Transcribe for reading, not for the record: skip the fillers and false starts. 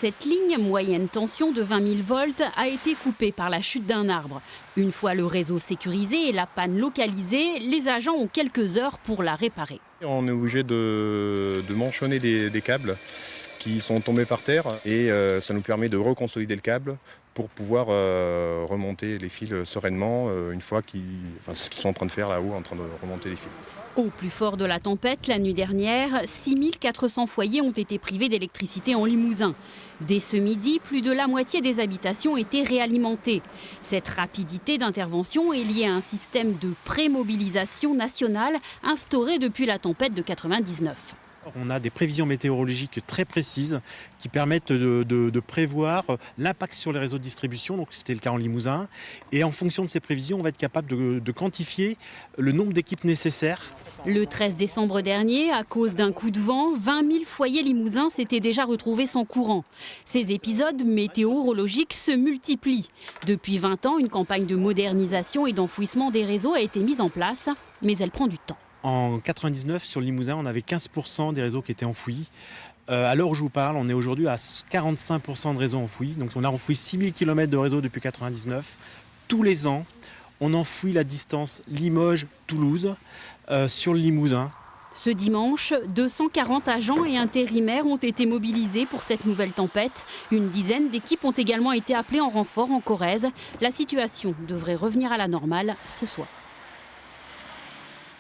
Cette ligne moyenne tension de 20 000 volts a été coupée par la chute d'un arbre. Une fois le réseau sécurisé et la panne localisée, les agents ont quelques heures pour la réparer. On est obligé de manchonner des câbles qui sont tombés par terre et ça nous permet de reconsolider le câble pour pouvoir remonter les fils sereinement une fois ce qu'ils sont en train de faire là-haut, en train de remonter les fils. Au plus fort de la tempête, la nuit dernière, 6 400 foyers ont été privés d'électricité en Limousin. Dès ce midi, plus de la moitié des habitations étaient réalimentées. Cette rapidité d'intervention est liée à un système de prémobilisation nationale instauré depuis la tempête de 99. On a des prévisions météorologiques très précises qui permettent de prévoir l'impact sur les réseaux de distribution, donc c'était le cas en Limousin. Et en fonction de ces prévisions, on va être capable de quantifier le nombre d'équipes nécessaires. Le 13 décembre dernier, à cause d'un coup de vent, 20 000 foyers limousins s'étaient déjà retrouvés sans courant. Ces épisodes météorologiques se multiplient. Depuis 20 ans, une campagne de modernisation et d'enfouissement des réseaux a été mise en place, mais elle prend du temps. En 99, sur le Limousin, on avait 15% des réseaux qui étaient enfouis. À l'heure où je vous parle, on est aujourd'hui à 45% de réseaux enfouis. Donc on a enfoui 6000 km de réseaux depuis 99. Tous les ans, on enfouit la distance Limoges-Toulouse sur le Limousin. Ce dimanche, 240 agents et intérimaires ont été mobilisés pour cette nouvelle tempête. Une dizaine d'équipes ont également été appelées en renfort en Corrèze. La situation devrait revenir à la normale ce soir.